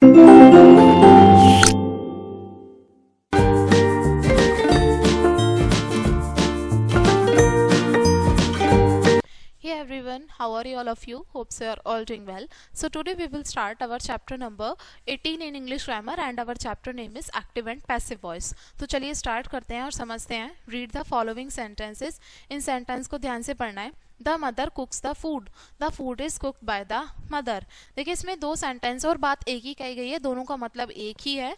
Hey everyone, how are you all of you? Hope so you are all doing well. So today we will start our chapter number 18 in English grammar and our chapter name is active and passive voice. तो चलिए start करते हैं और समझते हैं. Read the following sentences. In sentence को ध्यान से पढ़ना है. The mother cooks the food. The food is cooked by the mother. देखिए इसमें दो सेंटेंस और बात एक ही कही गई है, दोनों का मतलब एक ही है.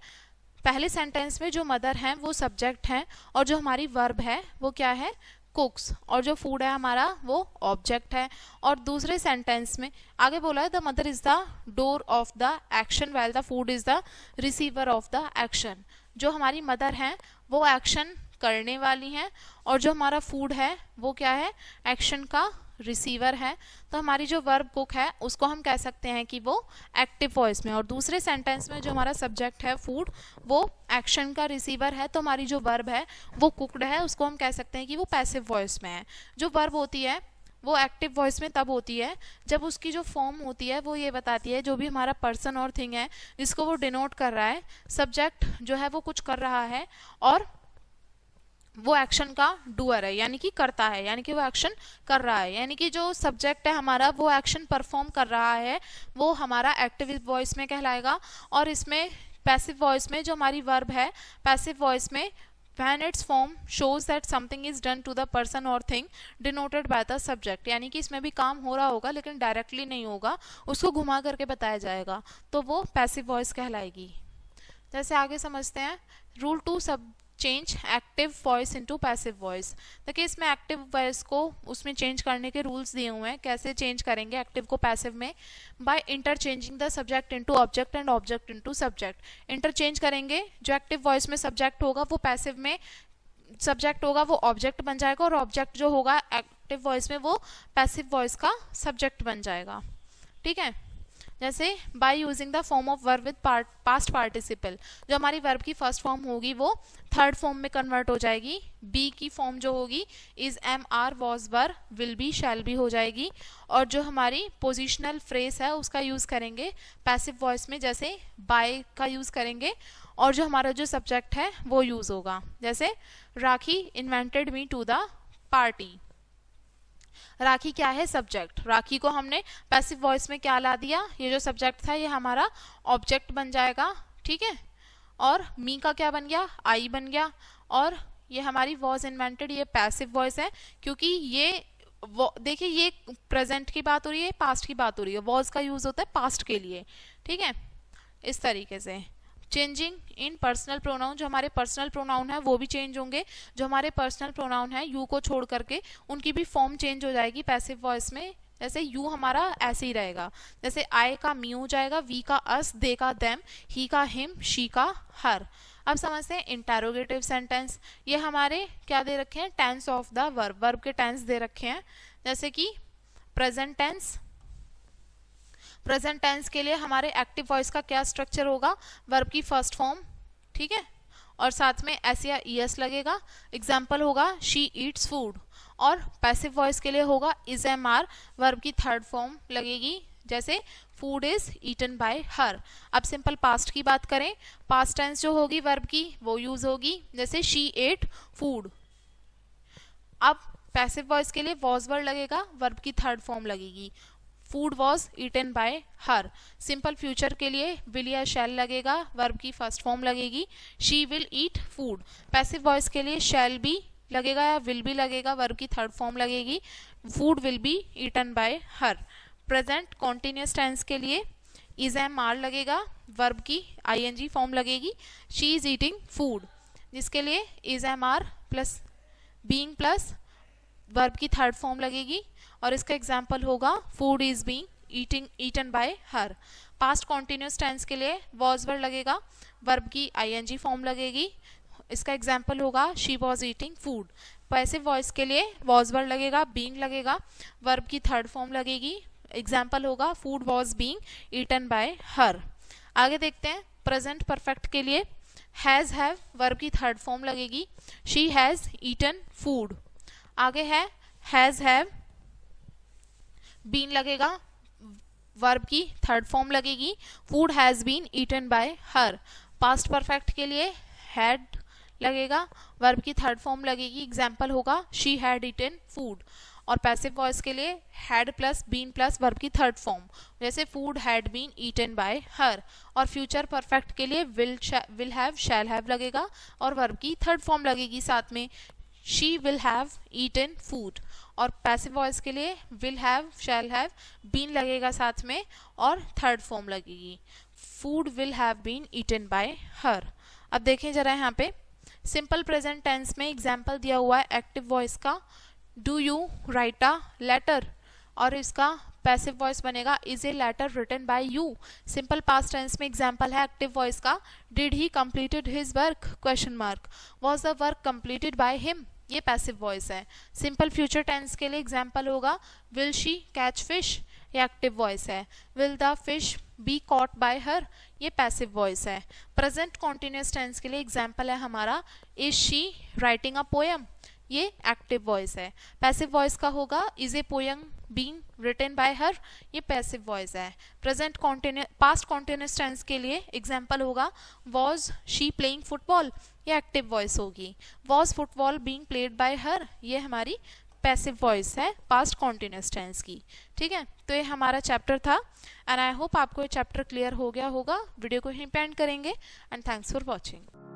पहले सेंटेंस में जो मदर हैं वो सब्जेक्ट हैं और जो हमारी वर्ब है वो क्या है, कुक्स, और जो फूड है हमारा वो ऑब्जेक्ट है. और दूसरे सेंटेंस में आगे बोला है the mother is the door of the action while the food is the receiver of the action. जो हमारी मदर हैं वो एक्शन करने वाली हैं और जो हमारा फूड है वो क्या है, एक्शन का रिसीवर है. तो हमारी जो वर्ब कुक है उसको हम कह सकते हैं कि वो एक्टिव वॉइस में, और दूसरे सेंटेंस में जो हमारा सब्जेक्ट है फूड वो एक्शन का रिसीवर है. तो हमारी जो वर्ब है वो कुकड है, उसको हम कह सकते हैं कि वो पैसिव वॉइस में है. जो वर्ब होती है वो एक्टिव वॉइस में तब होती है जब उसकी जो फॉर्म होती है वो ये बताती है जो भी हमारा पर्सन और थिंग है जिसको वो डिनोट कर रहा है, सब्जेक्ट जो है वो कुछ कर रहा है और वो एक्शन का डूअर है, यानी कि करता है, यानी कि वो एक्शन कर रहा है, यानी कि जो सब्जेक्ट है हमारा वो एक्शन परफॉर्म कर रहा है, वो हमारा एक्टिव वॉइस में कहलाएगा. और इसमें पैसिव वॉइस में जो हमारी वर्ब है, पैसिव वॉइस में when its form shows that something is done to the person or thing denoted by the subject, यानी कि इसमें भी काम हो रहा होगा लेकिन डायरेक्टली नहीं होगा, उसको घुमा करके बताया जाएगा, तो वो पैसिव वॉइस कहलाएगी. जैसे आगे समझते हैं. रूल 2 सब change active voice into passive voice. देखिए इसमें एक्टिव वॉइस को उसमें चेंज करने के रूल्स दिए हुए हैं. कैसे चेंज करेंगे एक्टिव को पैसिव में, by interchanging the subject into object and object into subject. Interchange करेंगे, जो एक्टिव वॉइस में सब्जेक्ट होगा वो पैसिव में सब्जेक्ट होगा वो ऑब्जेक्ट बन जाएगा, और ऑब्जेक्ट जो होगा एक्टिव वॉइस में वो पैसिव वॉइस का सब्जेक्ट बन जाएगा. ठीक है. जैसे by using the form of verb with past participle, जो हमारी वर्ब की फर्स्ट फॉर्म होगी वो थर्ड फॉर्म में कन्वर्ट हो जाएगी. बी की फॉर्म जो होगी is am are was were will be shall be हो जाएगी. और जो हमारी पोजिशनल फ्रेज है उसका यूज करेंगे पैसिव वॉइस में, जैसे बाय का यूज करेंगे, और जो हमारा जो सब्जेक्ट है वो यूज होगा. जैसे Rakhi invented me to the party. Rakhi क्या है, सब्जेक्ट. राखी को हमने पैसिव वॉइस में क्या ला दिया, ये जो सब्जेक्ट था ये हमारा ऑब्जेक्ट बन जाएगा. ठीक है. और मी का क्या बन गया, आई बन गया. और ये हमारी वॉज इन्वेंटेड, ये पैसिव वॉइस है क्योंकि ये देखिए ये प्रेजेंट की बात हो रही है, पास्ट की बात हो रही है. वॉज का यूज होता है पास्ट के लिए. ठीक है. इस तरीके से चेंजिंग इन पर्सनल प्रोनाउन, जो हमारे पर्सनल प्रोनाउन है वो भी चेंज होंगे. जो हमारे पर्सनल प्रोनाउन है यू को छोड़ करके उनकी भी फॉर्म चेंज हो जाएगी पैसिव वॉइस में. जैसे यू हमारा ऐसे ही रहेगा, जैसे आई का मी हो जाएगा, वी का अस, दे का देम, ही का हिम, शी का हर. अब समझते हैं इंटेरोगेटिव सेंटेंस. ये हमारे क्या दे रखे हैं, tense of the verb, verb के टेंस दे रखे हैं. जैसे कि प्रेजेंट टेंस. प्रेजेंट टेंस के लिए हमारे एक्टिव वॉइस का क्या स्ट्रक्चर होगा, वर्ब की फर्स्ट फॉर्म. ठीक है. और साथ में एस या ईएस लगेगा. एग्जाम्पल होगा शी ईट्स फूड. और पैसिव वॉइस के लिए होगा इज एम आर, वर्ब की थर्ड फॉर्म लगेगी, जैसे food is eaten by her. अब सिंपल पास्ट की बात करें, पास्ट टेंस जो होगी वर्ब की वो यूज होगी, जैसे शी एट फूड. अब पैसिव वॉइस के लिए वॉज वर्ड लगेगा, वर्ब की थर्ड फॉर्म लगेगी, food was eaten by her. Simple future के लिए विल या शैल लगेगा, वर्ब की फर्स्ट फॉर्म लगेगी, she will eat food. Passive voice के लिए शैल बी लगेगा या विल बी लगेगा, वर्ब की थर्ड फॉर्म लगेगी, food will be eaten by her. Present continuous tense के लिए इज एम आर लगेगा, वर्ब की आईएनजी फॉर्म लगेगी, शी इज ईटिंग फूड, जिसके लिए is am are plus being plus verb की थर्ड फॉर्म लगेगी. और इसका एग्जाम्पल होगा food is being eaten by her. Past continuous tense के लिए वॉज वर्ड लगेगा, वर्ब की आईएनजी फॉर्म लगेगी. इसका एग्जाम्पल होगा she was eating food. Passive voice के लिए वॉज वर्ड लगेगा, बीइंग लगेगा, वर्ब की थर्ड फॉर्म लगेगी. एग्जाम्पल होगा food was being eaten by her. आगे देखते हैं. प्रेजेंट परफेक्ट के लिए हैज हैव, वर्ब की थर्ड फॉर्म लगेगी, शी हैज ईटन फूड. आगे है हैज हैव, बीन लगेगा, वर्ब की थर्ड फॉर्म लगेगी, food has been eaten by her. Past perfect के लिए हैड लगेगा, वर्ब की थर्ड फॉर्म लगेगी, एग्जाम्पल होगा शी हैड ईटन फूड। और पैसिव वॉइस के लिए had plus been plus verb की थर्ड फॉर्म, जैसे food had been eaten by her. और फ्यूचर परफेक्ट के लिए विल हैव शैल हैव लगेगा और वर्ब की थर्ड फॉर्म लगेगी साथ में, she will have eaten food. और पैसिव वॉइस के लिए will have shall have been लगेगा साथ में और थर्ड फॉर्म लगेगी, food will have been eaten by her. अब देखें जरा यहाँ पे सिंपल प्रेजेंट टेंस में एग्जाम्पल दिया हुआ है एक्टिव वॉइस का, do you write a letter, और इसका पैसिव वॉइस बनेगा is a letter written by you. Simple past tense में एग्जाम्पल है एक्टिव वॉइस का, did he completed his work question mark, was the work completed by him, ये passive voice है। Simple future tense के लिए example होगा will she catch fish, ये active voice है। Will the fish be caught by her, ये passive voice है। Present continuous tense के लिए एग्जाम्पल है हमारा is she writing a poem, ये एक्टिव वॉइस है। पैसिव वॉइस का होगा is a poem being written by her, ये पैसिव वॉइस है। प्रेजेंट पास्ट कॉन्टिन्यूस टेंस के लिए एग्जाम्पल होगा वॉज शी प्लेइंग फुटबॉल, ये एक्टिव वॉइस होगी। Was football being played by her, ये हमारी पैसिव वॉइस है पास्ट कॉन्टिन्यूस टेंस की। ठीक है, तो ये हमारा चैप्टर था एंड आई होप आपको ये चैप्टर क्लियर हो गया होगा। वीडियो को यहीं पे एंड करेंगे एंड थैंक्स फॉर वॉचिंग।